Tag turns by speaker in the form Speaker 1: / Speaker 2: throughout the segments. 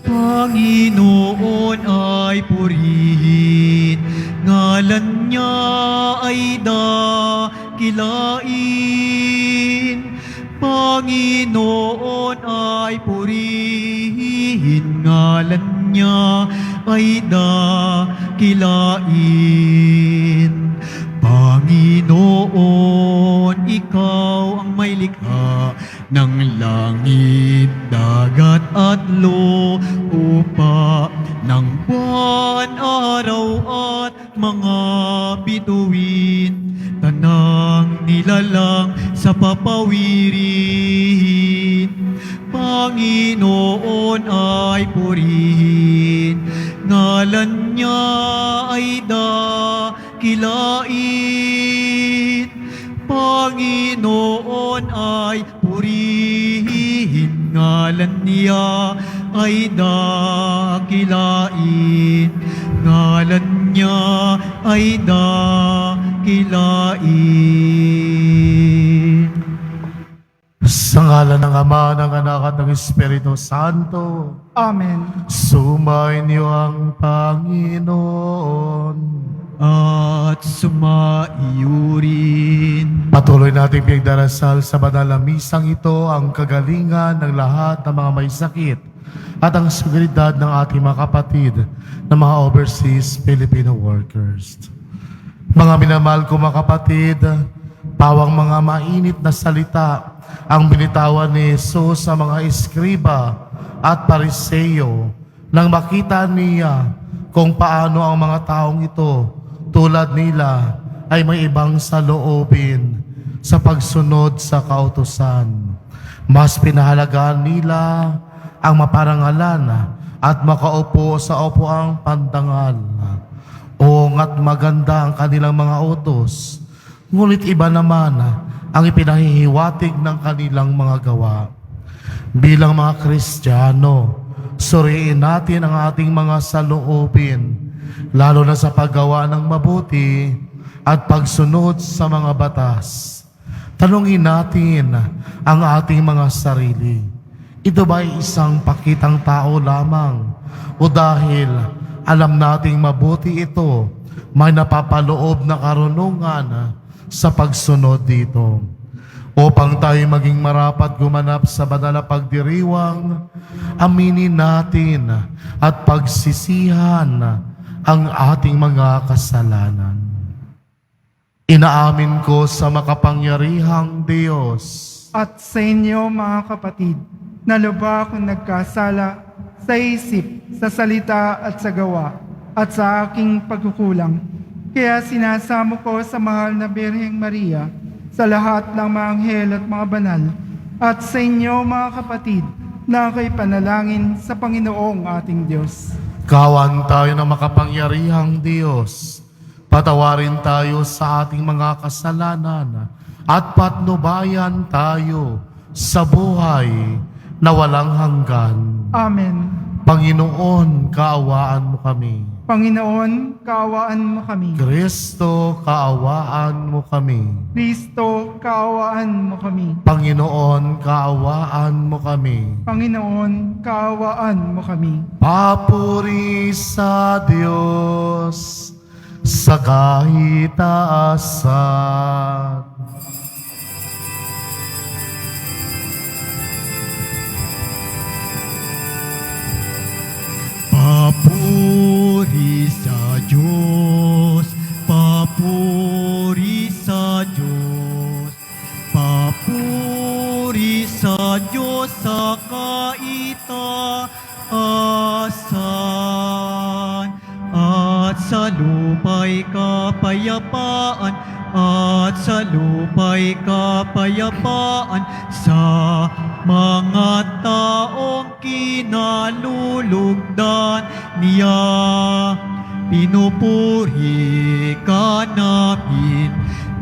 Speaker 1: Panginoon ay purihin, ngalan niya ay dakilain. Panginoon ay purihin, ngalan niya ay dakilain. Panginoon, ikaw ang may likha ng langit, dagat at lupa, ng buwan, araw at mga bituin, tanang nilalang sa papawirin. Panginoon ay purihin, ngalan niya ay dakilain. Panginoon ay purihin, ngalan niya ay dakilain. Ngalan niya ay dakilain.
Speaker 2: Sa ngalan ng Ama, ng Anak at ng Espiritu Santo.
Speaker 3: Amen.
Speaker 2: Sumayin niyo ang Panginoon.
Speaker 1: At sumaiyo rin.
Speaker 2: Patuloy nating pinagdarasal sa banal na misang ito ang kagalingan ng lahat ng mga may sakit at ang seguridad ng ating mga kapatid na mga overseas Filipino workers. Mga minamahal ko mga kapatid, pawang mga mainit na salita ang binitawan ni Jesus sa mga eskriba at pariseyo nang makita niya kung paano ang mga taong ito tulad nila ay may ibang saloobin sa pagsunod sa kautusan. Mas pinahalagaan nila ang maparangalan at makaupo sa upuang pandangal. At maganda ang kanilang mga utos, ngunit iba naman ang ipinahihiwatig ng kanilang mga gawa. Bilang mga Kristiyano, suriin natin ang ating mga saloobin, lalo na sa paggawa ng mabuti at pagsunod sa mga batas. Tanungin natin ang ating mga sarili. Ito ba ay isang pakitang tao lamang? O dahil alam nating mabuti ito, may napapaloob na karunungan sa pagsunod dito. Upang tayo maging marapat gumanap sa banal na pagdiriwang, aminin natin at pagsisihan ang ating mga kasalanan. Inaamin ko sa makapangyarihang Diyos
Speaker 3: At sa inyo mga kapatid, na lubha akong nagkasala sa isip, sa salita at sa gawa, at sa aking pagkukulang. Kaya sinasamo ko sa mahal na Birheng Maria, sa lahat ng mga anghel at mga banal, at sa inyo mga kapatid, na ako'y panalangin sa Panginoong ating Diyos.
Speaker 2: Kawan tayo ng makapangyarihang Diyos. Patawarin tayo sa ating mga kasalanan at patnubayan tayo sa buhay na walang hanggan.
Speaker 3: Amen.
Speaker 2: Panginoon, kaawaan mo kami.
Speaker 3: Panginoon, kaawaan mo kami.
Speaker 2: Kristo, kaawaan mo kami.
Speaker 3: Kristo, kaawaan mo kami.
Speaker 2: Panginoon, kaawaan mo kami.
Speaker 3: Panginoon, kaawaan mo kami.
Speaker 2: Papuri sa Diyos sa kahitaasan.
Speaker 1: Papuri sa Diyos, papuri sa Diyos, papuri sa Diyos sa kaitaasan, at sa lupa'y kapayapaan, at sa lupa'y kapayapaan sa mga taong kinalulugdan niya. Pinupuri ka namin,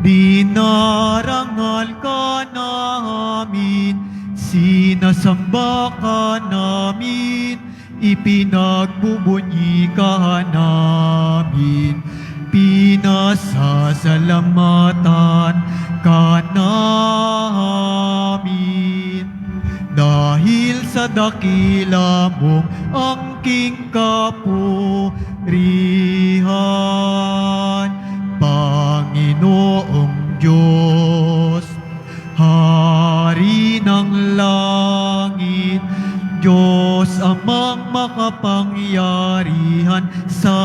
Speaker 1: dinarangal ka namin, sinasamba ka namin, ipinagbubunyi ka namin, pinasasalamatan ka namin. Dahil sa dakila mong angking kapurihan. Panginoong Diyos, Hari ng langit, Diyos amang makapangyarihan sa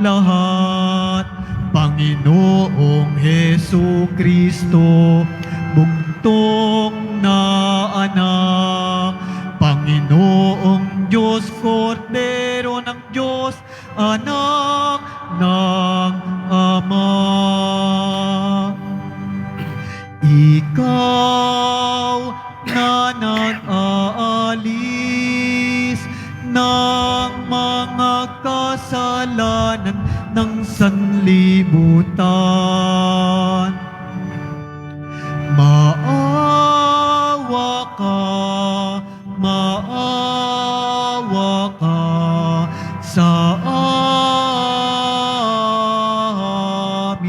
Speaker 1: lahat. Panginoong Hesu Kristo, bugtong na anak. Panginoong Diyos, Kordero ng Diyos, anak ng Ama. Ikaw na nag-aalis ng mga kasalanan ng sanlibutan. Maawa ka sa amin.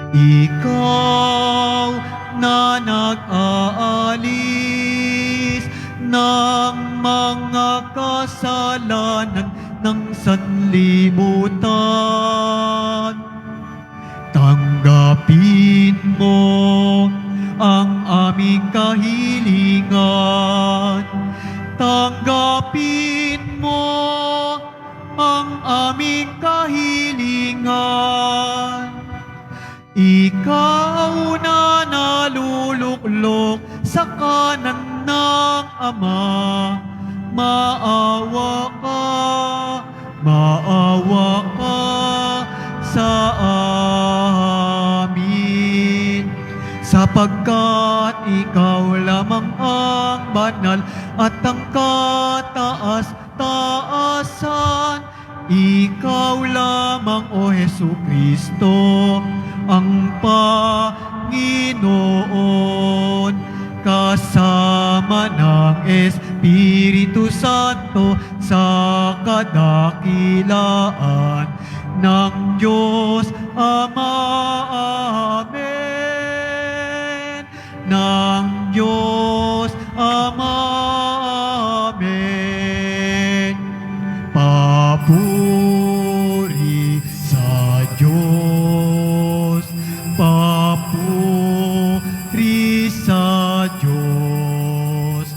Speaker 1: Ikaw na nag-aalis ng mga kasalanan ng sanlibutan. Tanggapin mo ang aming kahilingan. Tanggapin mo ang aming kahilingan. Ikaw na naluluklok sa kanan ng Ama, maawa ka sa amin. Sapagkat ikaw lamang ang banal at ang kataas-taasan. Ikaw lamang, O Hesu Kristo, ang Panginoon, kasama ng Espiritu Santo sa kadakilaan ng Diyos Ama. Amen. Ng Diyos Ama. Amen. Papuri sa Diyos. Papuri sa Diyos.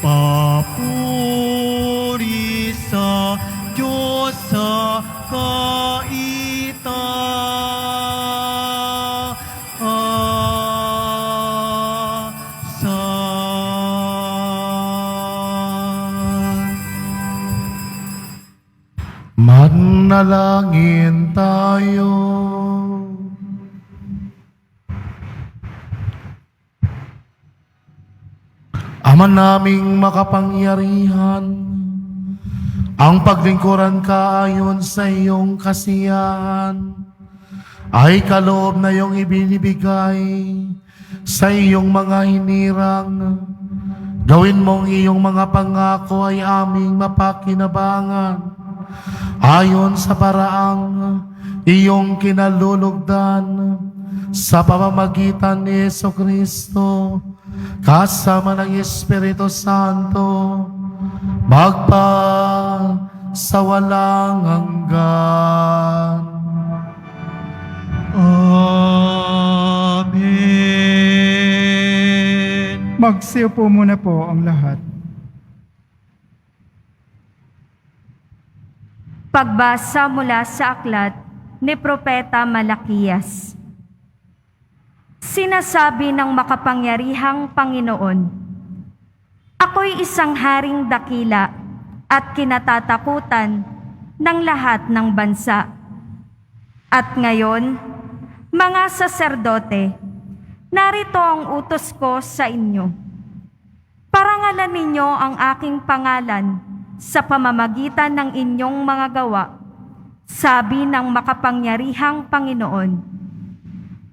Speaker 1: Papuri sa Diyos sa
Speaker 2: Manalangin tayo. Ama naming makapangyarihan, ang paglingkuran ka ayon sa iyong kasiyahan ay kaloob na iyong ibinibigay sa iyong mga hinirang. Gawin mong iyong mga pangako ay aming mapakinabangan ayon sa paraang iyong kinalulugdan sa pamamagitan ni Yesu Kristo kasama ng Espiritu Santo magpa sa walang hanggan.
Speaker 1: Amen.
Speaker 3: Magsiupo muna po ang lahat.
Speaker 4: Pagbasa mula sa aklat ni Propeta Malakiyas. Sinasabi ng makapangyarihang Panginoon, ako'y isang haring dakila at kinatatakutan ng lahat ng bansa. At ngayon, mga saserdote, narito ang utos ko sa inyo. Parangalan ninyo ang aking pangalan sa pamamagitan ng inyong mga gawa, sabi ng makapangyarihang Panginoon.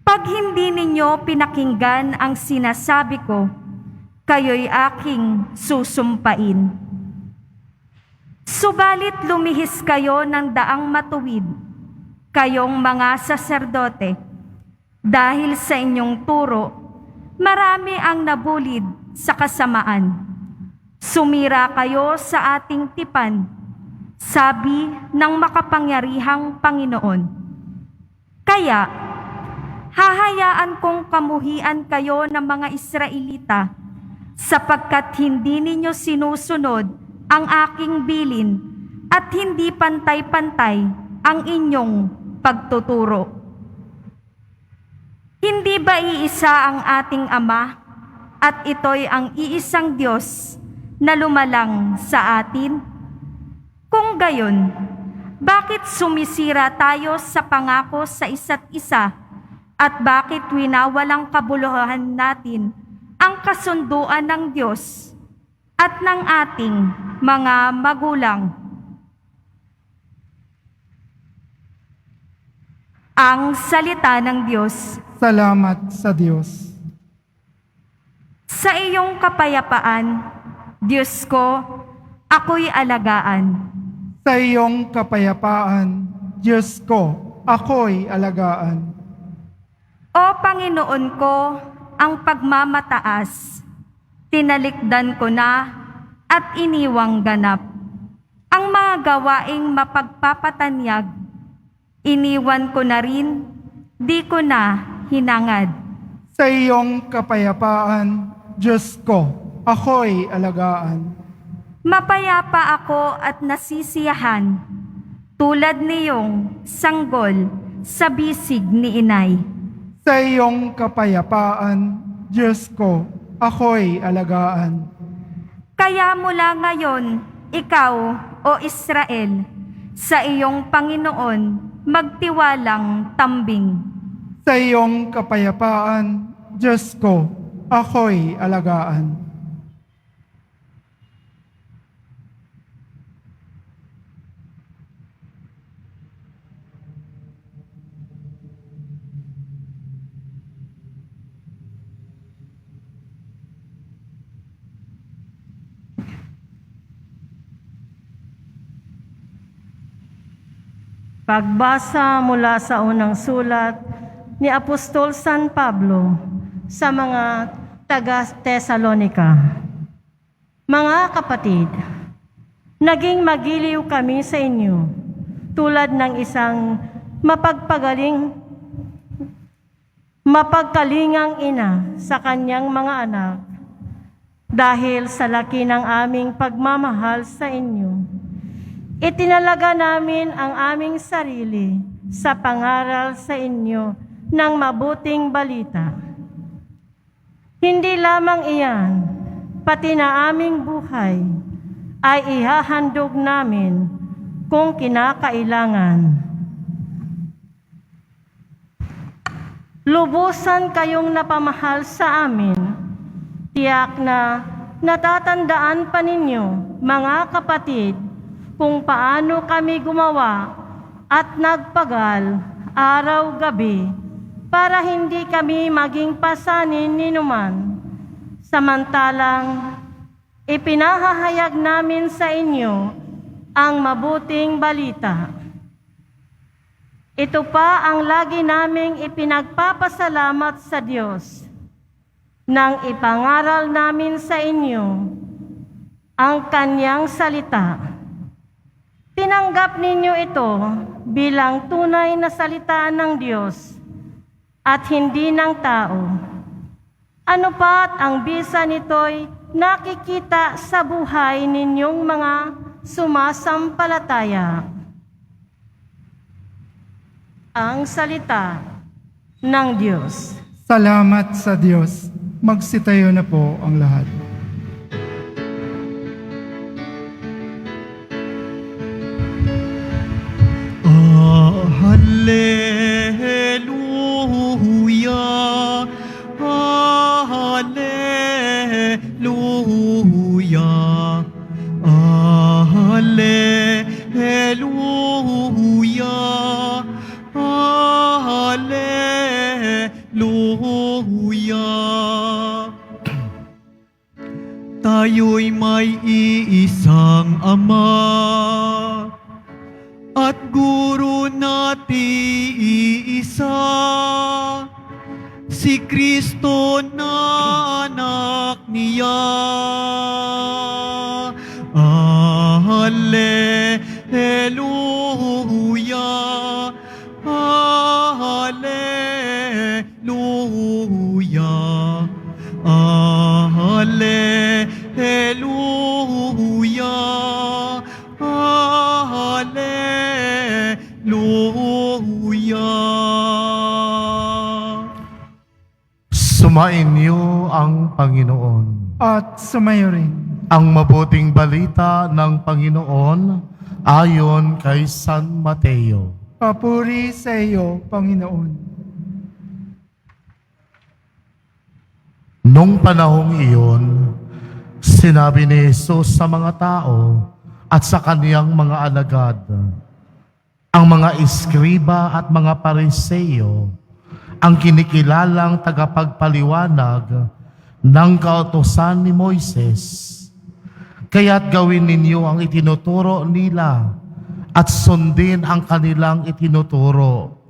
Speaker 4: Pag hindi ninyo pinakinggan ang sinasabi ko, kayo'y aking susumpain. Subalit lumihis kayo ng daang matuwid, kayong mga saserdote, dahil sa inyong turo, marami ang nabulid sa kasamaan. Sumira kayo sa ating tipan, sabi ng makapangyarihang Panginoon. Kaya, hahayaan kong kamuhian kayo ng mga Israelita, sapagkat hindi ninyo sinusunod ang aking bilin at hindi pantay-pantay ang inyong pagtuturo. Hindi ba iisa ang ating Ama at ito'y ang iisang Diyos na lumalang sa atin? Kung gayon, bakit sumisira tayo sa pangako sa isa't isa at bakit winawalang kabuluhan natin ang kasunduan ng Diyos at ng ating mga magulang? Ang salita ng Diyos.
Speaker 3: Salamat sa Diyos.
Speaker 4: Sa iyong kapayapaan, Diyos ko, ako'y alagaan.
Speaker 3: Sa iyong kapayapaan, Diyos ko, ako'y alagaan.
Speaker 4: O Panginoon ko, ang pagmamataas, tinalikdan ko na at iniwang ganap. Ang mga gawaing mapagpapatanyag, iniwan ko na rin, di ko na hinangad.
Speaker 3: Sa iyong kapayapaan, Diyos ko, ako'y alagaan.
Speaker 4: Mapayapa ako at nasisiyahan, tulad niyong sanggol sa bisig ni inay.
Speaker 3: Sa iyong kapayapaan, Diyos ko, ako'y alagaan.
Speaker 4: Kaya mula ngayon, ikaw, o Israel, sa iyong Panginoon, magtiwalang tambing.
Speaker 3: Sa iyong kapayapaan, Diyos ko, ako'y alagaan.
Speaker 5: Pagbasa mula sa unang sulat ni Apostol San Pablo sa mga taga-Tesalonika. Mga kapatid, naging magiliw kami sa inyo tulad ng isang mapagkalingang ina sa kanyang mga anak dahil sa laki ng aming pagmamahal sa inyo. Itinalaga namin ang aming sarili sa pangaral sa inyo ng mabuting balita. Hindi lamang iyan, pati na aming buhay ay ihahandog namin kung kinakailangan. Lubusan kayong napamahal sa amin, tiyak na natatandaan pa ninyo, mga kapatid, kung paano kami gumawa at nagpagal araw-gabi para hindi kami maging pasanin ni numan. Samantalang ipinahahayag namin sa inyo ang mabuting balita. Ito pa ang lagi naming ipinagpapasalamat sa Diyos nang ipangaral namin sa inyo ang Kanyang salita. Tinanggap ninyo ito bilang tunay na salita ng Diyos at hindi ng tao. Ano pat ang bisa nito'y nakikita sa buhay ninyong mga sumasampalataya. Ang salita ng Diyos.
Speaker 3: Salamat sa Diyos. Magsitayo na po ang lahat.
Speaker 1: Hallelujah, hallelujah, hallelujah, hallelujah. Tayo'y may iisang Ama at Guro natin iisa, si Kristo na Alleluia, Alleluia, Alleluia, Alleluia.
Speaker 2: Sumainyo ang Panginoon.
Speaker 3: At sumayo rin.
Speaker 2: Ang mabuting balita ng Panginoon ayon kay San Mateo.
Speaker 3: Papuri sa iyo, Panginoon.
Speaker 2: Nung panahong iyon, sinabi ni Jesus sa mga tao at sa kaniyang mga alagad, ang mga iskriba at mga pariseyo, ang kinikilalang tagapagpaliwanag ng kautusan ni Moises. Kaya't gawin ninyo ang itinuturo nila at sundin ang kanilang itinuturo.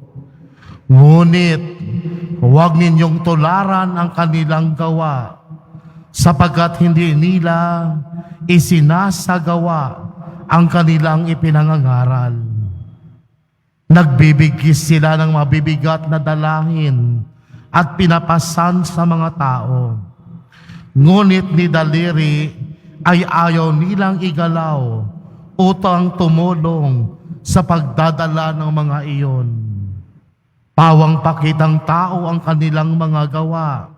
Speaker 2: Ngunit huwag ninyong tularan ang kanilang gawa, sapagkat hindi nila isinasagawa ang kanilang ipinangangaral. Nagbibigis sila ng mabibigat na dalahin at pinapasan sa mga tao. Ngunit ni daliri ay ayaw nilang igalaw utang tumulong sa pagdadala ng mga iyon. Pawang pakitang tao ang kanilang mga gawa.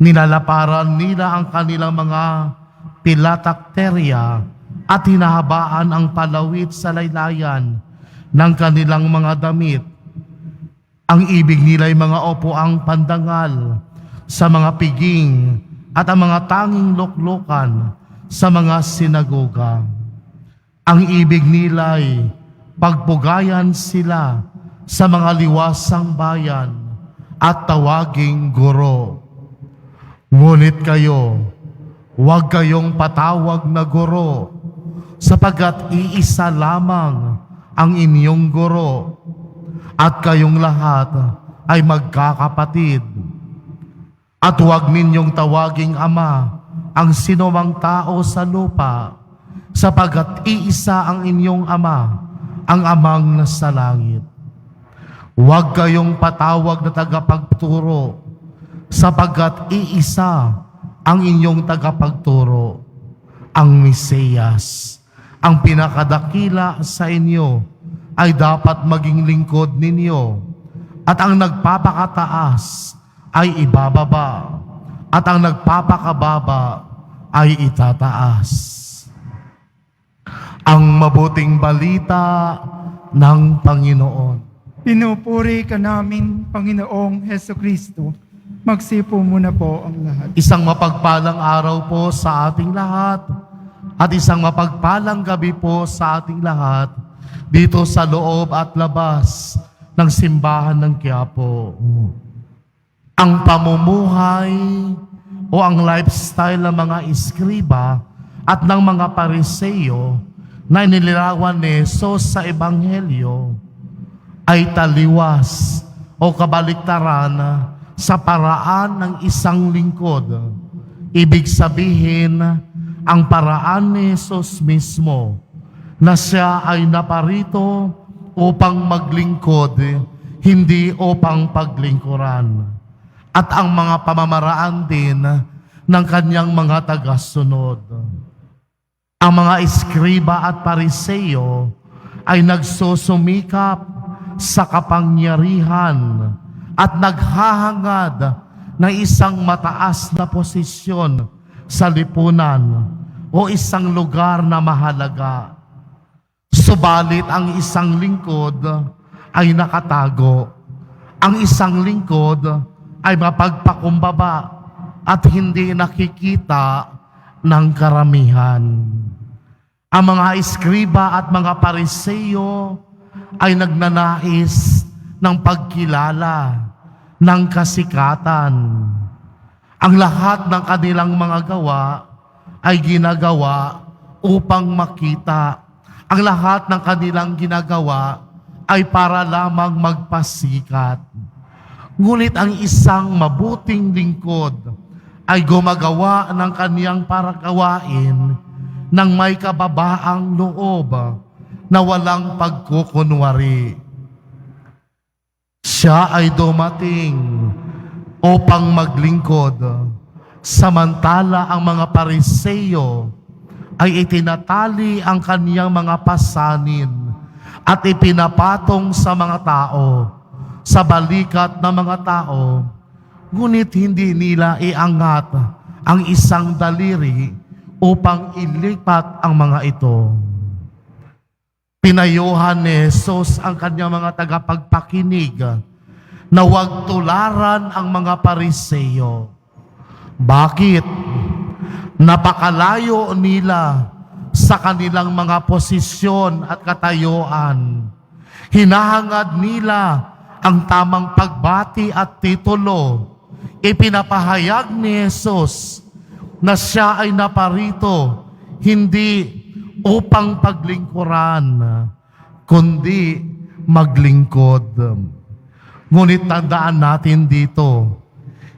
Speaker 2: Nilalaparan nila ang kanilang mga pilatakterya at hinahabaan ang palawit sa laylayan ng kanilang mga damit. Ang ibig nila ay mga upuang pandangal sa mga piging at ang mga tanging luklukan sa mga sinagoga. Ang ibig nila ay pagpugayan sila sa mga liwasang bayan at tawaging guro. Ngunit kayo, huwag kayong patawag na guro, sapagkat iisa lamang ang inyong guro, at kayong lahat ay magkakapatid. At huwag ninyong tawaging ama ang sinumang tao sa lupa, sapagkat iisa ang inyong ama, ang amang nasa langit. Huwag kayong patawag na tagapagturo, sapagkat iisa ang inyong tagapagturo, ang Mesiyas. Ang pinakadakila sa inyo ay dapat maging lingkod ninyo, at ang nagpapakataas ay ibababa, at ang nagpapakababa ay itataas. Ang mabuting balita ng Panginoon.
Speaker 3: Pinupuri ka namin, Panginoong Hesukristo. Magsipo muna po ang lahat.
Speaker 2: Isang mapagpalang araw po sa ating lahat at isang mapagpalang gabi po sa ating lahat dito sa loob at labas ng simbahan ng Quiapo. Ang pamumuhay o ang lifestyle ng mga iskriba at ng mga pariseyo na inilarawan ni Jesus sa Ebanghelyo ay taliwas o kabaliktaran sa paraan ng isang lingkod. Ibig sabihin, ang paraan ni Jesus mismo na siya ay naparito upang maglingkod, hindi upang paglingkuran. At ang mga pamamaraan din ng kanyang mga tagasunod. Ang mga iskriba at pariseyo ay nagsusumikap sa kapangyarihan at naghahangad ng isang mataas na posisyon sa lipunan o isang lugar na mahalaga. Subalit ang isang lingkod ay nakatago. Ang isang lingkod ay mapagpakumbaba at hindi nakikita ng karamihan. Ang mga iskriba at mga pariseyo ay nagnanais ng pagkilala, ng kasikatan. Ang lahat ng kanilang mga gawa ay ginagawa upang makita. Ang lahat ng kanilang ginagawa ay para lamang magpasikat. Ngunit ang isang mabuting lingkod ay gumagawa ng kaniyang paragawain ng may kababaang loob na walang pagkukunwari. Siya ay dumating upang maglingkod, samantala ang mga Pariseo ay itinatali ang kaniyang mga pasanin at ipinapatong sa mga tao, sa balikat ng mga tao, ngunit hindi nila iangat ang isang daliri upang ilipat ang mga ito. Pinayuhan ni Jesus ang kanyang mga tagapagpakinig na huwag tularan ang mga Pariseo. Bakit? Napakalayo nila sa kanilang mga posisyon at katayuan. Hinahangad nila ang tamang pagbati at titulo. Ipinapahayag ni Jesus na siya ay naparito hindi upang paglingkuran, kundi maglingkod. Ngunit tandaan natin dito,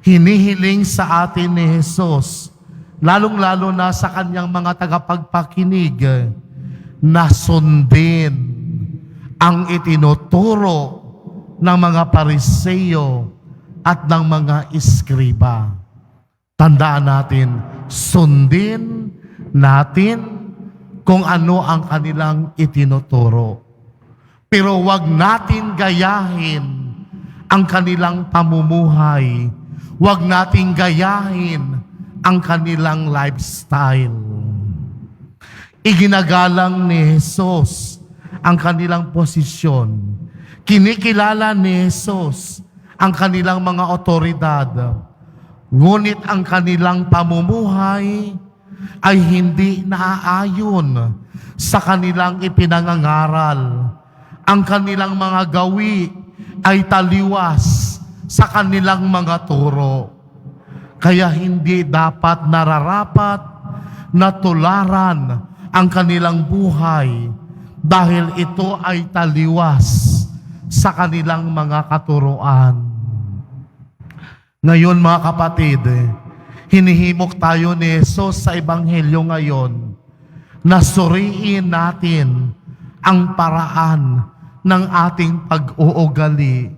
Speaker 2: hinihiling sa atin ni Jesus, lalong-lalo na sa kanyang mga tagapagpakinig, na sundin ang itinuturo ng mga Pariseo at ng mga iskriba. Tandaan natin, sundin natin kung ano ang kanilang itinuturo. Pero huwag natin gayahin ang kanilang pamumuhay. Huwag natin gayahin ang kanilang lifestyle. Iginagalang ni Jesus ang kanilang posisyon. Kinikilala ni Jesus ang kanilang mga otoridad. Ngunit ang kanilang pamumuhay ay hindi naaayon sa kanilang ipinangangaral. Ang kanilang mga gawi ay taliwas sa kanilang mga turo. Kaya hindi dapat nararapat na tularan ang kanilang buhay dahil ito ay taliwas sa kanilang mga katuruan. Ngayon mga kapatid, hinihimok tayo ni Jesus sa Ebanghelyo ngayon na suriin natin ang paraan ng ating pag-uugali.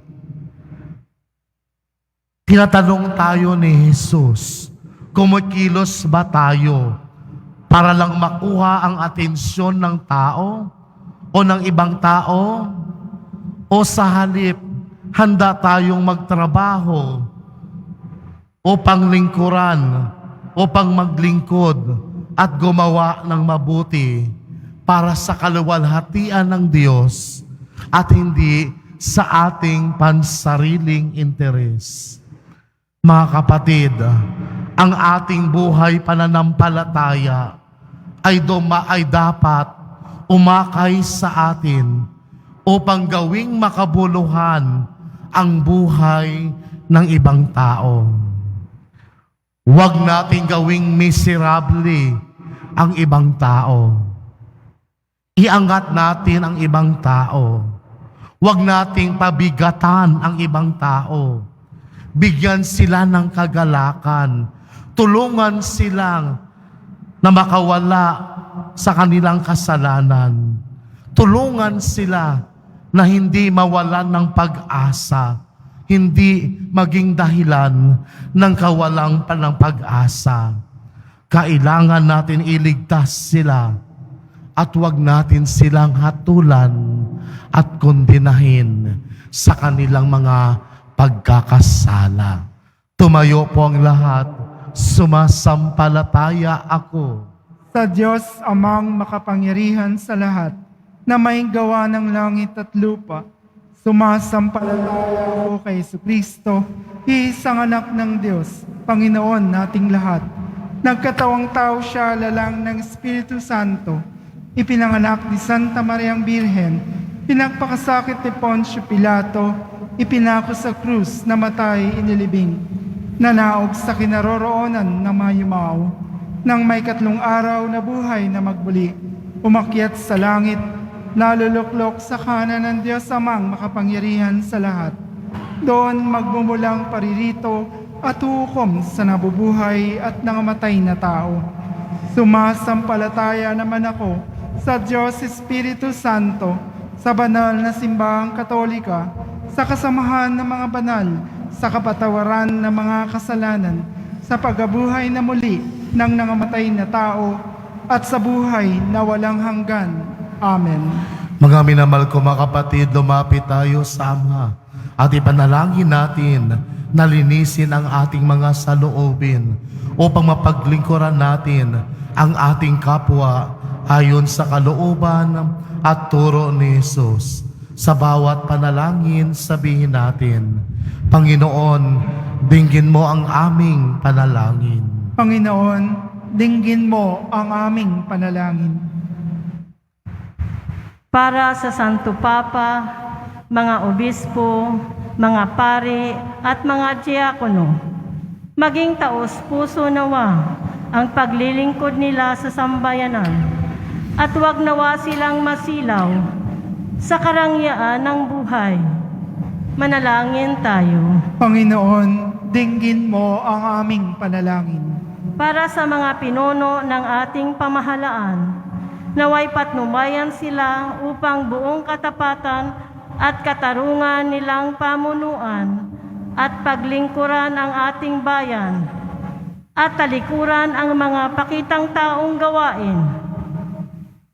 Speaker 2: Tinatanong tayo ni Jesus, kumikilos ba tayo para lang makuha ang atensyon ng tao o ng ibang tao? O sa halip, handa tayong magtrabaho upang lingkuran, upang maglingkod at gumawa ng mabuti para sa kaluwalhatian ng Diyos at hindi sa ating pansariling interes. Mga kapatid, ang ating buhay pananampalataya ay dapat umakay sa atin upang gawing makabuluhan ang buhay ng ibang tao. Huwag nating gawing miserable ang ibang tao. Iangat natin ang ibang tao. Huwag nating pabigatan ang ibang tao. Bigyan sila ng kagalakan. Tulungan silang na makawala sa kanilang kasalanan. Tulungan sila na hindi mawalan ng pag-asa, hindi maging dahilan ng kawalang ng pag-asa. Kailangan natin iligtas sila at huwag natin silang hatulan at kondenahin sa kanilang mga pagkakasala. Tumayo po ang lahat, sumasampalataya ako
Speaker 3: Sa Diyos amang makapangyarihan sa lahat, na may gawa ng langit at lupa, sumasampalataya ako kay Jesucristo, iisang anak ng Diyos, Panginoon nating lahat. Nagkatawang tao siya lalang ng Espiritu Santo, ipinanganak ni Santa Mariang Birhen, pinagpakasakit ni Poncio Pilato, ipinako sa krus, namatay, inilibing, nanaog sa kinaroroonan ng mayumaw, nang may 3 araw na buhay na magbuli, umakyat sa langit, naluluklok sa kanan ng Diyos amang makapangyarihan sa lahat. Doon magmumulang paririto at hukom sa nabubuhay at nangamatay na tao. Sumasampalataya naman ako sa Diyos Espiritu Santo, sa banal na simbahang katolika, sa kasamahan ng mga banal, sa kapatawaran ng mga kasalanan, sa pagkabuhay na muli ng nangamatay na tao, at sa buhay na walang hanggan. Amen.
Speaker 2: Mga minamahal ko mga kapatid, lumapit tayo sa Ama at ipanalangin natin na linisin ang ating mga saloobin upang mapaglingkuran natin ang ating kapwa ayon sa kalooban at turo ni Jesus. Sa bawat panalangin, sabihin natin, Panginoon, dinggin mo ang aming panalangin.
Speaker 3: Panginoon, dinggin mo ang aming panalangin.
Speaker 5: Para sa Santo Papa, mga obispo, mga pari at mga diakono, maging taos-puso nawa ang paglilingkod nila sa sambayanan at huwag nawa silang masilaw sa karangyaan ng buhay. Manalangin tayo.
Speaker 3: Panginoon, dinggin mo ang aming panalangin.
Speaker 5: Para sa mga pinuno ng ating pamahalaan, naway patnubayan sila upang buong katapatan at katarungan nilang pamunuan at paglingkuran ang ating bayan at talikuran ang mga pakitang taong gawain.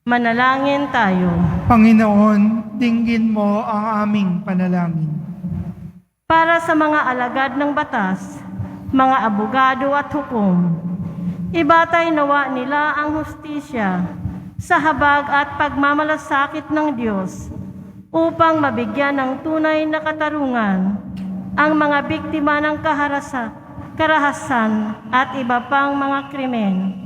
Speaker 5: Manalangin tayo.
Speaker 3: Panginoon, dinggin mo ang aming panalangin.
Speaker 5: Para sa mga alagad ng batas, mga abogado at hukom, ibatay nawa nila ang hustisya sa habag at pagmamalasakit ng Diyos upang mabigyan ng tunay na katarungan ang mga biktima ng karahasan at iba pang mga krimen.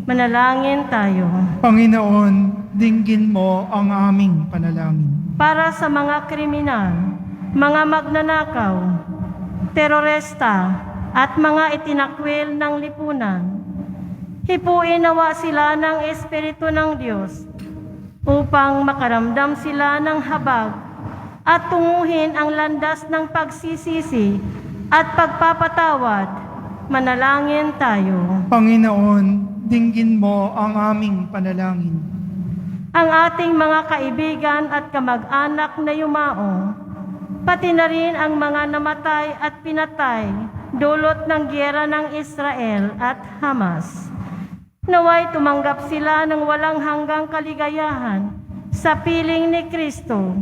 Speaker 5: Manalangin tayo.
Speaker 3: Panginoon, dinggin mo ang aming panalangin.
Speaker 5: Para sa mga kriminal, mga magnanakaw, terorista, at mga itinakwil ng lipunan, hipuin nawa sila ng Espiritu ng Diyos upang makaramdam sila ng habag at tunguhin ang landas ng pagsisisi at pagpapatawad. Manalangin tayo.
Speaker 3: Panginoon, dinggin mo ang aming panalangin.
Speaker 5: Ang ating mga kaibigan at kamag-anak na yumao, pati na rin ang mga namatay at pinatay dulot ng giyera ng Israel at Hamas. Naway tumanggap sila ng walang hanggang kaligayahan sa piling ni Kristo.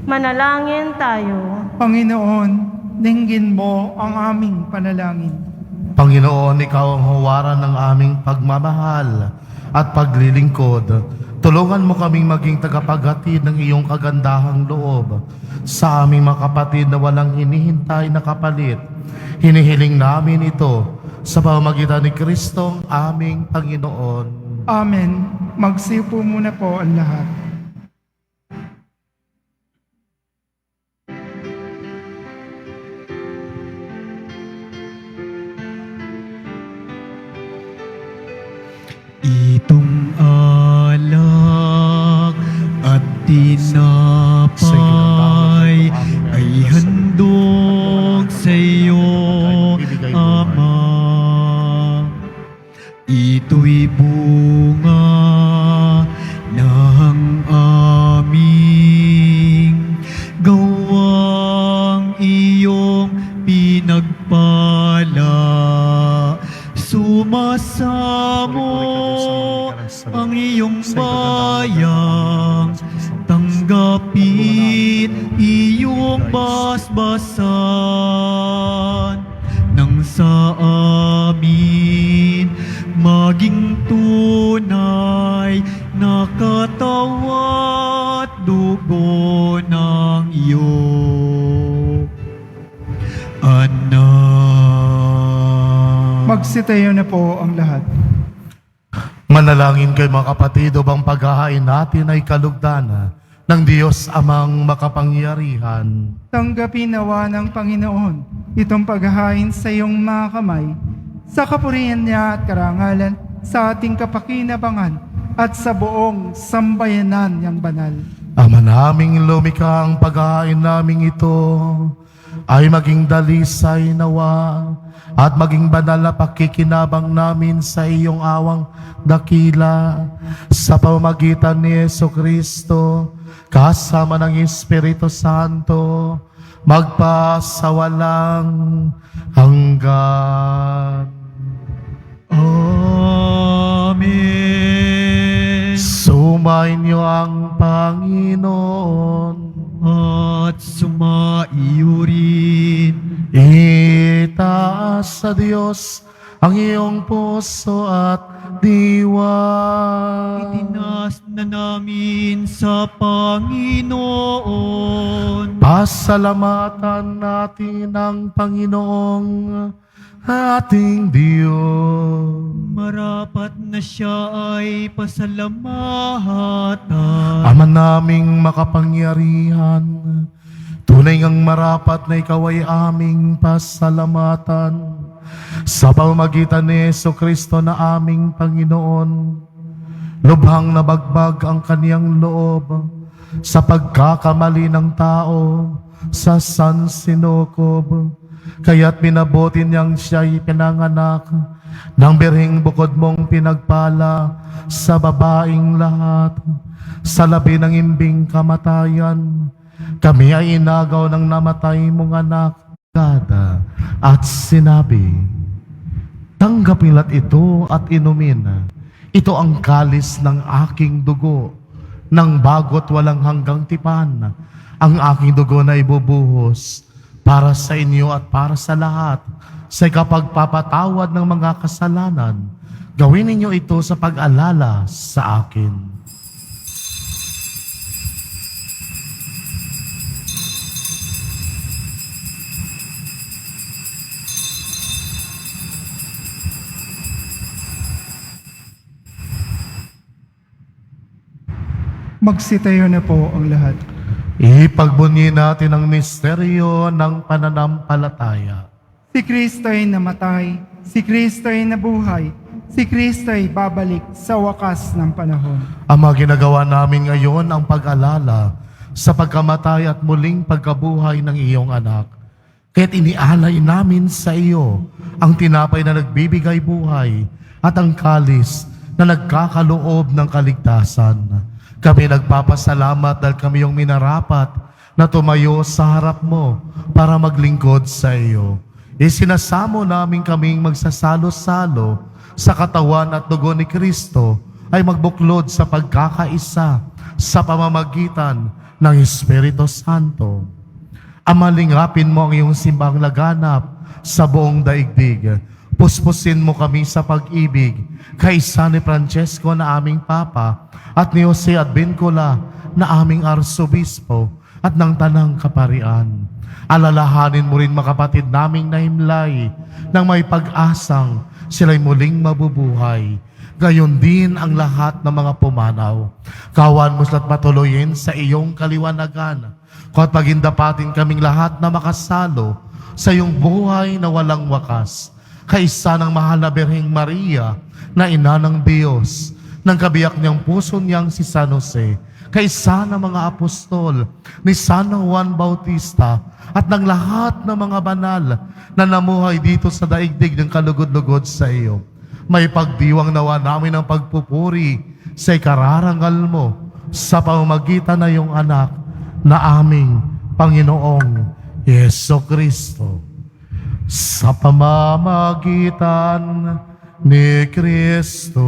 Speaker 5: Manalangin tayo.
Speaker 3: Panginoon, dinggin mo ang aming panalangin.
Speaker 2: Panginoon, Ikaw ang huwaran ng aming pagmamahal at paglilingkod. Tulungan mo kaming maging tagapaghatid ng iyong kagandahang loob sa aming mga kapatid na walang hinihintay na kapalit. Hinihiling namin ito sa pamamagitan ni Kristong aming Panginoon.
Speaker 3: Amen. Magsiupo muna po ang lahat.
Speaker 1: Itong alak at tinapay ay handog sa iyo, Ama. Ito'y bunga ng aming gawang iyong pinagpala. Sumasamo ang iyong bayang, tanggapin iyong basbasan, nang sa amin maging tunay na katawan at dugo ng iyong anak.
Speaker 3: Magsitayo na po ang lahat.
Speaker 2: Manalangin kayo mga kapatid upang paghahain natin ay kalugdan ng Diyos Amang makapangyarihan.
Speaker 3: Tanggapin nawa ng Panginoon itong paghahain sa iyong mga kamay, sa kapurihan niya at karangalan, sa ating kapakinabangan at sa buong sambayanan niyang banal.
Speaker 2: Ama naming lumikha, ang paghahain naming ito ay maging dalisay nawa at maging banal na pakikinabang namin sa iyong awang dakila sa pamamagitan ni Jesucristo kasama ng Espiritu Santo magpasawalang hanggan.
Speaker 1: Amen.
Speaker 2: Sumayin niyo ang Panginoon
Speaker 1: At sumaiyo rin.
Speaker 2: itaas sa Diyos ang iyong puso at diwa.
Speaker 1: Itinas na namin sa Panginoon.
Speaker 2: Pasalamatan natin ang Panginoong ating Diyos.
Speaker 1: Marapat na siya ay pasalamatan.
Speaker 2: Ama naming makapangyarihan, tunay ngang marapat na ikaw ay aming pasalamatan sa pamamagitan ni Jesucristo na aming Panginoon. Lubhang nabagbag ang kaniyang loob sa pagkakamali ng tao sa sansinukob. Kaya't minabuti niyang siya'y pinanganak ng birhing bukod mong pinagpala sa babaing lahat. Sa labi ng imbing kamatayan, kami ay inagaw ng namatay mong anak. Kada at sinabi, tanggapin ito at inumin. Ito ang kalis ng aking dugo, ng bago't walang hanggang tipan. Ang aking dugo na ibubuhos para sa inyo at para sa lahat sa ikapagpapatawad ng mga kasalanan. Gawin ninyo ito sa pag-alala sa akin.
Speaker 3: Magsitayo na po ang lahat.
Speaker 2: Ipagbunyi natin ang misteryo ng pananampalataya.
Speaker 3: Si Kristo ay namatay, si Kristo ay nabuhay, si Kristo ay babalik sa wakas ng panahon.
Speaker 2: Ama, ginagawa namin ngayon ang pag-alala sa pagkamatay at muling pagkabuhay ng iyong anak. Kaya't inialay namin sa iyo ang tinapay na nagbibigay buhay at ang kalis na nagkakaloob ng kaligtasan. Kami nagpapasalamat dahil kami yung minarapat na tumayo sa harap mo para maglingkod sa iyo. Isinasamo namin kaming magsasalo-salo sa katawan at dugo ni Kristo ay magbuklod sa pagkakaisa sa pamamagitan ng Espiritu Santo. Ama, lingapin mo ang iyong simbang laganap sa buong daigdig. Puspusin mo kami sa pag-ibig kaisa ni Francesco na aming Papa at ni Jose Advincula na aming Arsobispo at ng Tanang Kaparian. Alalahanin mo rin mga kapatid naming nahimlay nang may pag-asang sila'y muling mabubuhay. Gayon din ang lahat ng mga pumanaw. Kawan mo sila't matuloyin sa iyong kaliwanagan. At pagindapatin kaming lahat na makasalo sa iyong buhay na walang wakas. Kaisa ng mahal na Birheng Maria na ina ng Diyos, ng kabiyak niyang puso niyang si San Jose, kaisa ng mga apostol, ni San Juan Bautista, at ng lahat ng mga banal na namuhay dito sa daigdig ng kalugod-lugod sa iyo. May pagdiwang nawa namin ang pagpupuri sa ikararangal mo sa pamamagitan na iyong anak na aming Panginoong Jesucristo. Sa pamamagitan ni Kristo,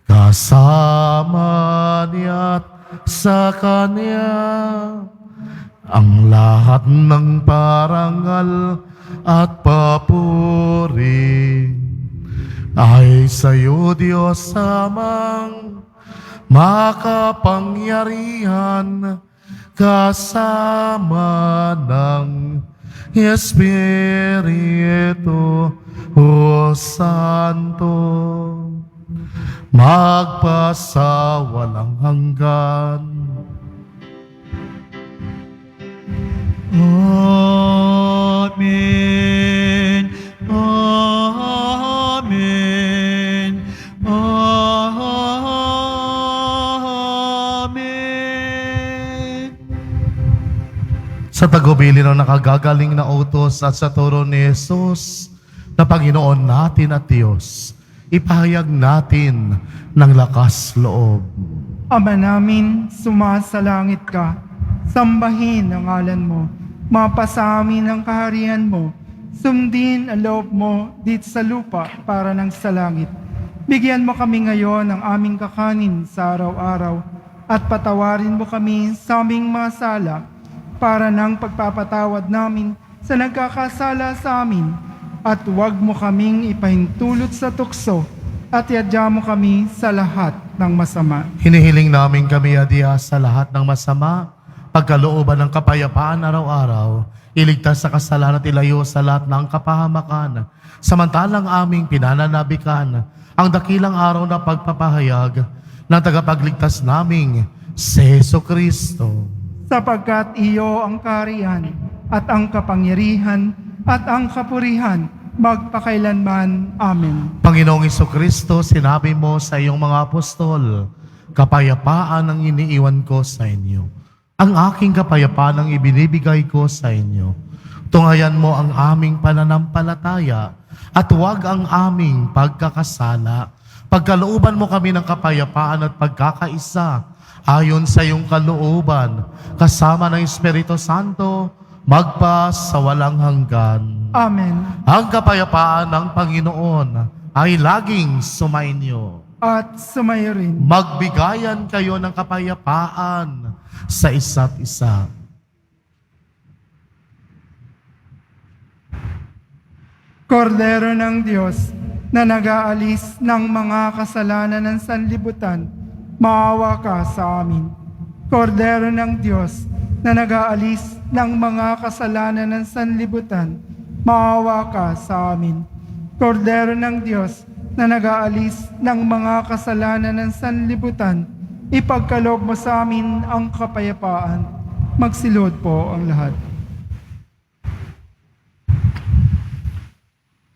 Speaker 2: kasama niya't sa Kanya, ang lahat ng parangal at papuri ay sa iyo, Diyos amang makapangyarihan, kasama ng Espiritu Santo, magpasawalang hanggan.
Speaker 1: Amen. Amen. Amen.
Speaker 2: sa tagubili ng nakagagaling na utos at sa turo ni Jesus na Panginoon natin at Diyos, ipahayag natin ng lakas loob.
Speaker 3: Ama namin, sumasalangit ka. Sambahin ang ngalan mo. Mapasa amin ang kaharian mo. Sundin ang loob mo dito sa lupa para ng sa langit. Bigyan mo kami ngayon ng aming kakanin sa araw-araw at patawarin mo kami sa aming mga sala para ng pagpapatawad namin sa nagkakasala sa amin. At huwag mo kaming ipahintulot sa tukso at iadya mo kami sa lahat ng masama.
Speaker 2: Hinihiling namin kami adya sa lahat ng masama, pagkalooban ng kapayapaan araw-araw, iligtas sa kasalanan at ilayo sa lahat ng kapahamakan, samantalang aming pinananabikan ang dakilang araw na pagpapahayag ng tagapagligtas naming si Jesucristo.
Speaker 3: Sapagkat iyo ang kaharian at ang kapangyarihan at ang kapurihan magpakailanman. Amen.
Speaker 2: Panginoong Jesucristo, sinabi mo sa iyong mga apostol, kapayapaan ang iniiwan ko sa inyo. Ang aking kapayapaan ang ibinibigay ko sa inyo. Tunghayan mo ang aming pananampalataya at huwag ang aming pagkakasala. Pagkalooban mo kami ng kapayapaan at pagkakaisa ayon sa iyong kalooban, kasama ng Espiritu Santo, magpa sa walang hanggan.
Speaker 3: Amen.
Speaker 2: Ang kapayapaan ng Panginoon ay laging sumainyo.
Speaker 3: At sumayo rin.
Speaker 2: Magbigayan kayo ng kapayapaan sa isa't isa.
Speaker 3: Kordero ng Diyos na nag-aalis ng mga kasalanan ng sanlibutan, maawa ka sa amin. Kordero ng Diyos na nag-aalis ng mga kasalanan ng sanlibutan, maawa ka sa amin. Kordero ng Diyos na nag-aalis ng mga kasalanan ng sanlibutan, ipagkaloob mo sa amin ang kapayapaan. Magsilod po ang lahat.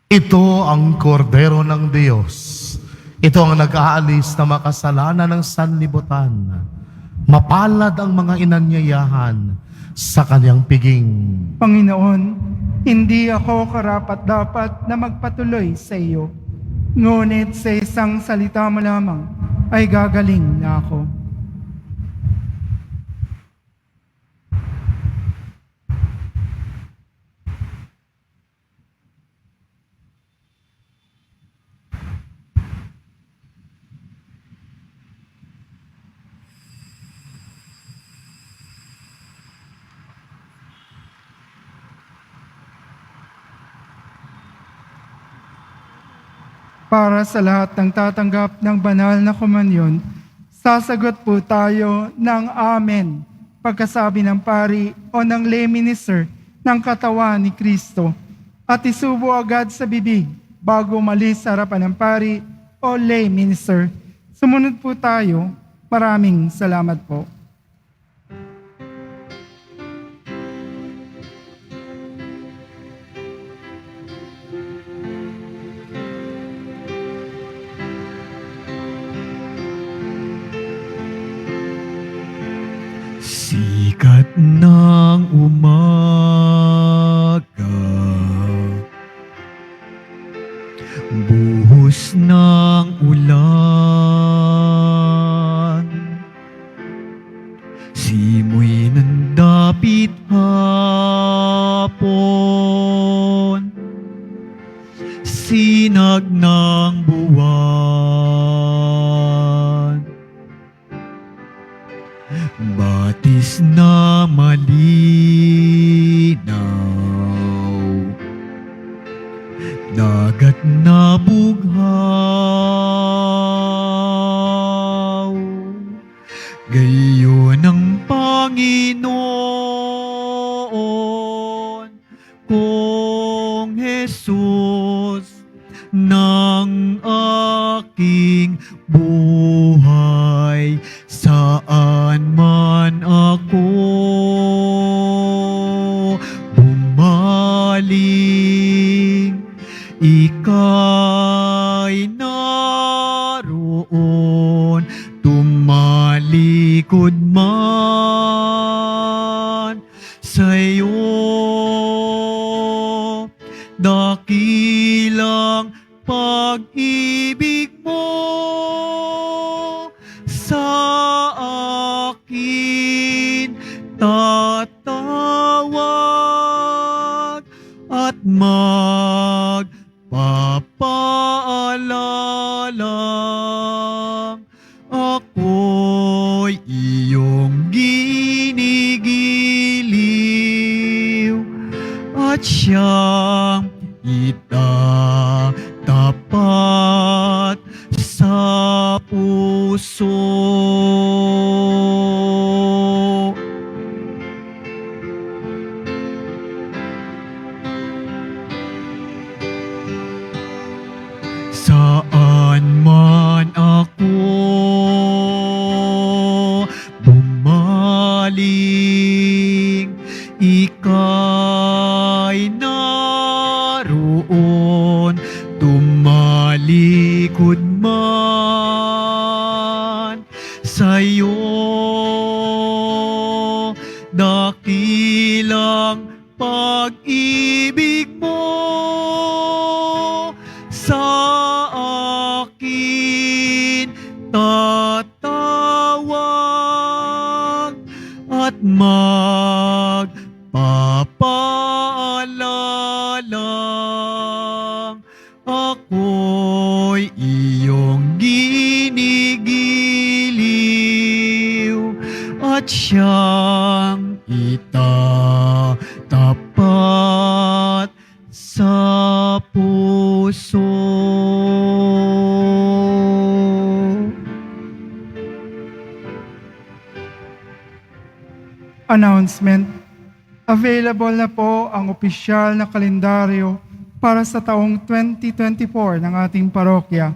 Speaker 2: Ito ang kordero ng Diyos. Ito ang nag-aalis na makasalanan ng sanlibutan. Mapalad ang mga inanyayahan sa kanyang piging.
Speaker 3: Panginoon, hindi ako karapat-dapat na magpatuloy sa iyo. Ngunit sa isang salita mo lamang ay gagaling na ako. Para sa lahat ng tatanggap ng banal na komunyon, sasagot po tayo ng Amen pagkasabi ng pari o ng lay minister ng katawan ni Kristo at isubo agad sa bibig bago umalis sa harapan ng pari o lay minister. Sumunod po tayo. Maraming salamat po.
Speaker 1: Sikat ng umaga, buhos ng ulan, simoy ng dapit hapon, sinag ng buwan, batis na malinaw, dagat na bughaw, gayon ang Panginoon kong Jesus ng aking buhay, saan man ako bumaling, ika'y naroon, tumalikod man sa'yo lang, ako'y iyong ginigiliw at siyang itatapat sa puso. Saan man ako bumaling, ika'y naroon, tumalikod man sa'yo. Dakilang pag-ibig mo sa akin tatawag at magpapaalalang ako'y iyong ginigiliw at siyang itatapat sa puso.
Speaker 3: Announcement. Available na po ang opisyal na kalendaryo para sa taong 2024 ng ating parokya.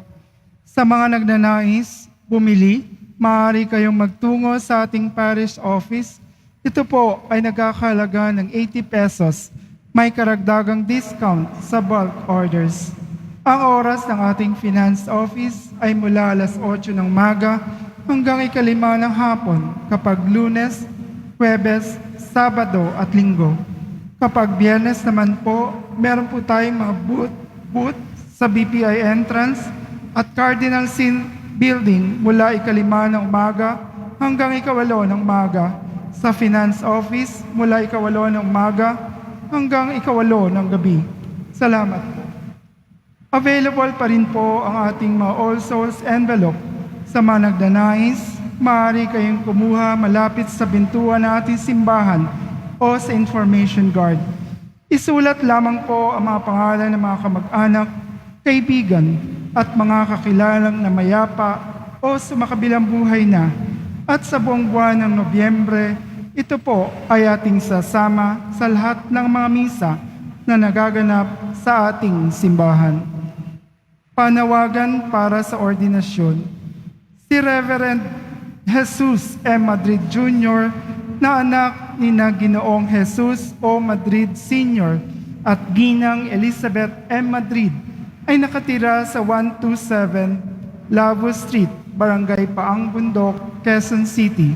Speaker 3: Sa mga nagnanais bumili, maaari kayong magtungo sa ating parish office. Ito po ay nagkakahalaga ng 80 pesos. May karagdagang discount sa bulk orders. Ang oras ng ating finance office ay mula alas 8 ng umaga hanggang 5 ng hapon kapag Lunes, Huwebes, Sabado at Linggo. Kapag Biyernes naman po, meron po tayong mga booth sa BPI entrance at Cardinal Sin Building mula 5 ng umaga hanggang 8 ng umaga. Sa Finance Office mula 8 ng umaga hanggang 8 ng gabi. Salamat po. Available pa rin po ang ating mga All Souls envelope. Sa mga nagnanais, maaari kayong kumuha malapit sa bintuan ng ating simbahan o sa information guard. Isulat lamang po ang mga pangalan ng mga kamag-anak, kaibigan, at mga kakilalang na mayapa o sumakabilang buhay na. At sa buong buwan ng Nobyembre, ito po ay ating sasama sa lahat ng mga misa na nagaganap sa ating simbahan. Panawagan para sa ordinasyon. Si Reverend Jesus M. Madrid Jr. na anak ni na Ginoong Jesus O. Madrid Sr. at Ginang Elizabeth M. Madrid ay nakatira sa 127 Lavo Street, Barangay Paang Bundok, Quezon City,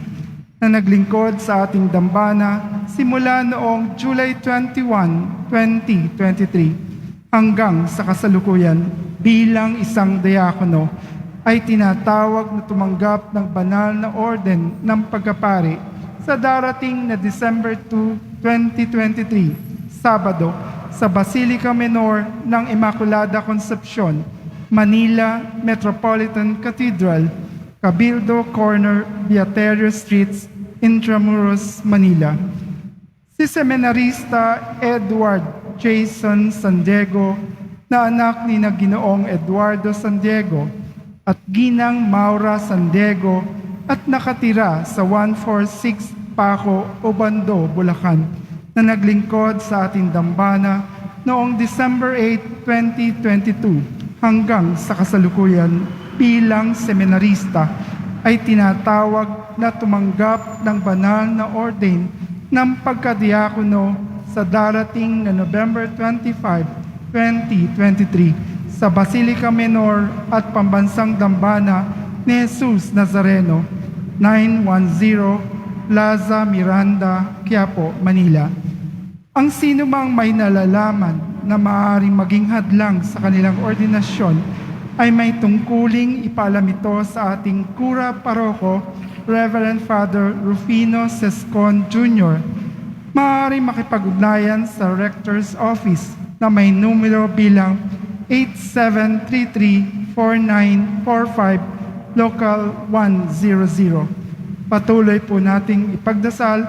Speaker 3: na naglingkod sa ating dambana simula noong July 21, 2023 hanggang sa kasalukuyan bilang isang diakono ay tinatawag na tumanggap ng banal na orden ng pagkapari sa darating na December 2, 2023, Sabado, sa Basilica Menor ng Immaculada Concepcion, Manila Metropolitan Cathedral, Cabildo Corner, Beaterio Streets, Intramuros, Manila. Si Seminarista Edward Jason San Diego, na anak ni na Ginoong Eduardo San Diego at Ginang Maura San Diego at nakatira sa 146 Paco, Obando, Bulacan, na naglingkod sa ating dambana noong December 8, 2022 hanggang sa kasalukuyan bilang seminarista ay tinatawag na tumanggap ng banal na orden ng pagkadiakono sa darating na November 25, 2023 sa Basilica Menor at Pambansang Dambana ni Jesus Nazareno, 910 Plaza Miranda, Quiapo, Manila. Ang sino mang may nalalaman na maaaring maging hadlang sa kanilang ordinasyon ay may tungkuling ipaalam ito sa ating Kura Paroko, Reverend Father Rufino Sescon Jr. Maaaring makipag-ugnayan sa Rector's Office na may numero bilang 4945 Local 100. Patuloy po nating ipagdasal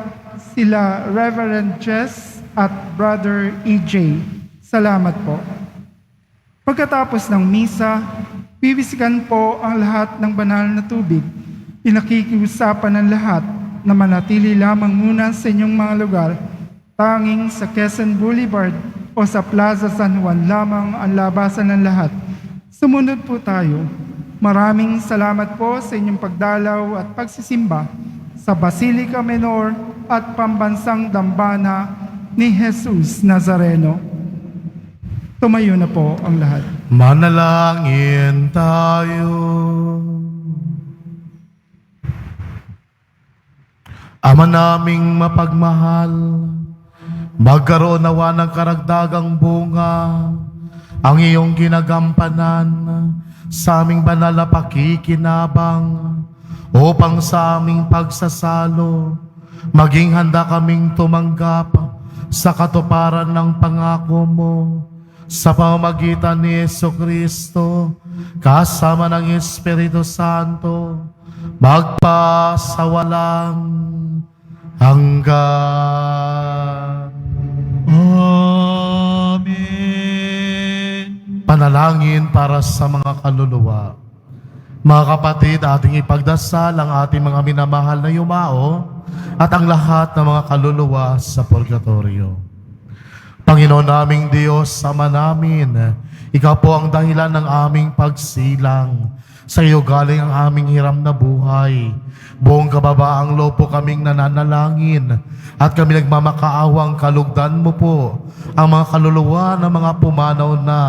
Speaker 3: sila Reverend Jess at Brother EJ. Salamat po. Pagkatapos ng misa, bibisikan po ang lahat ng banal na tubig. Pinakikiusapan ng lahat na manatili lamang muna sa inyong mga lugar. Tanging sa Quezon Boulevard o sa Plaza San Juan lamang ang labasan ng lahat. Sumunod po tayo. Maraming salamat po sa inyong pagdalaw at pagsisimba sa Basilica Menor at Pambansang Dambana ni Jesus Nazareno. Tumayo na po ang lahat.
Speaker 2: Manalangin tayo. Ama naming mapagmahal, magkaroon nawa ng karagdagang bunga ang iyong ginagampanan sa aming banal na pakikinabang upang sa aming pagsasalo maging handa kaming tumanggap sa katuparan ng pangako mo sa pamamagitan ni Jesucristo kasama ng Espiritu Santo magpasawalang hanggan.
Speaker 1: Amen.
Speaker 2: Panalangin para sa mga kaluluwa. Mga kapatid, ating ipagdasal ang ating mga minamahal na yumao at ang lahat ng mga kaluluwa sa purgatorio. Panginoon naming Diyos, Ama namin, Ikaw po ang dahilan ng aming pagsilang. Sa iyo galing ang aming hiram na buhay. Buong kababaang loob po kaming nananalangin at kami nagmamakaawang kalugdan mo po ang mga kaluluwa ng mga pumanaw na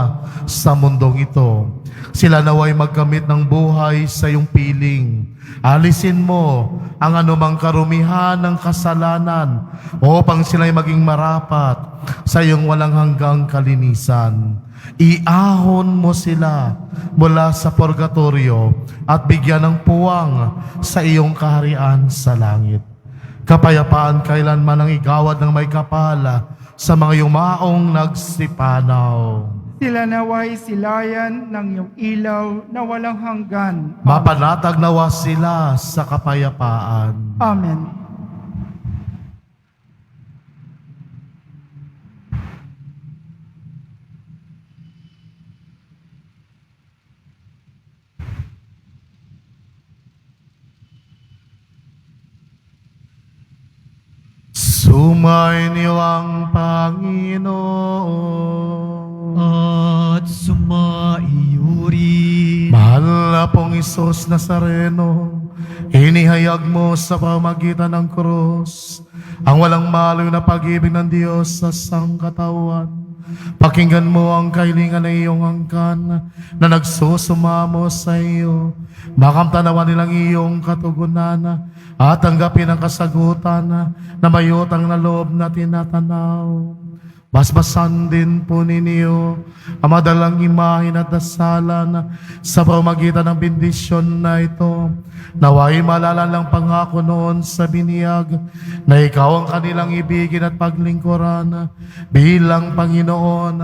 Speaker 2: sa mundong ito. Sila naway magkamit ng buhay sa iyong piling. Alisin mo ang anumang karumihan ng kasalanan upang sila'y maging marapat sa iyong walang hanggang kalinisan. Iahon mo sila mula sa purgatorio at bigyan ng puwang sa iyong kaharian sa langit. Kapayapaan kailanman ang igawad ng may kapal sa mga yumaong nagsipanaw.
Speaker 3: Sila naway silayan ng iyong ilaw na walang hanggan.
Speaker 2: Mapanatag nawa sila sa kapayapaan.
Speaker 3: Amen.
Speaker 2: Sumainyo ang Panginoon.
Speaker 1: At sumaiyo rin.
Speaker 2: Mahal na pong Isus Nazareno, inihayag mo sa pamagitan ng krus ang walang maloy na pag-ibig ng Diyos sa sangkatawan. Pakinggan mo ang kahilingan ng iyong angkan na nagsusumamo sa iyo. Makamtanawan nilang iyong katugunan at tanggapin ang kasagutan na mayutang na loob na tinatanaw. Basbasan din po ninyo ang madalang imahin at dasalan sa pamagitan ng bendisyon na ito. Naway malalalang pangako noon sa biniyag na ikaw ang kanilang ibigin at paglingkuran bilang Panginoon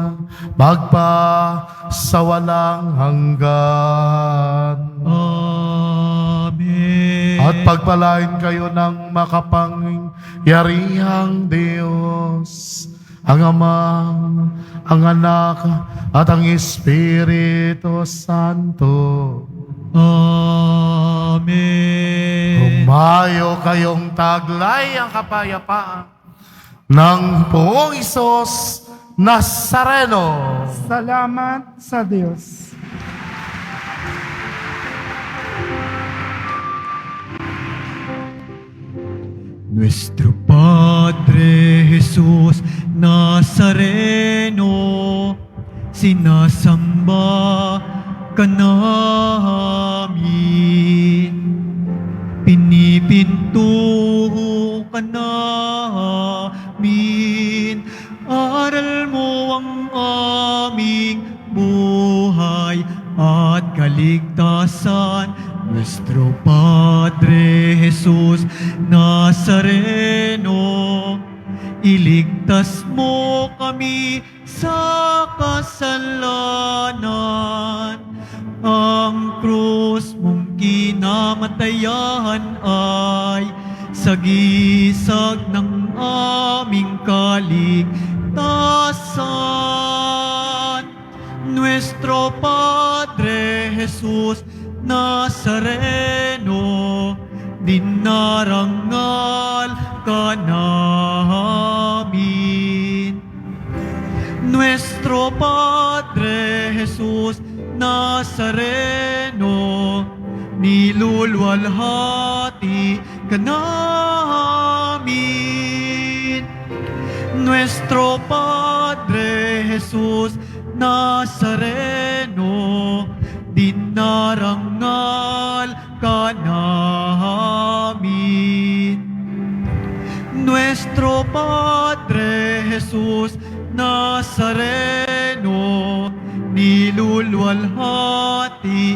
Speaker 2: magpa sa walang hanggan.
Speaker 1: Amen.
Speaker 2: At pagpalain kayo ng makapangyarihang Diyos, ang Ama, ang Anak, at ang Espiritu Santo.
Speaker 1: Amen.
Speaker 2: Humayo kayong taglay ang kapayapaan ng Poong Isus Nazareno.
Speaker 3: Salamat sa Diyos.
Speaker 1: Nuestro Padre Jesús Nazareno, sinasamba ka namin. Pinipinto ka namin. Aral mo ang aming buhay at kaligtasan. Nuestro Padre Jesús Nazareno, iligtas mo kami sa kasalanan ang krus mong kinamatayan ay sagisag ng aming kaligtasan. Nuestro Padre Jesus Nazareno, dinarangal ka namin. Nuestro Padre Jesus Nazareno, nilulwalhati ka namin. Nuestro Padre Jesus Nazareno, dinarangal ka namin. Nuestro Padre Jesus Nazareno, nilulwalhati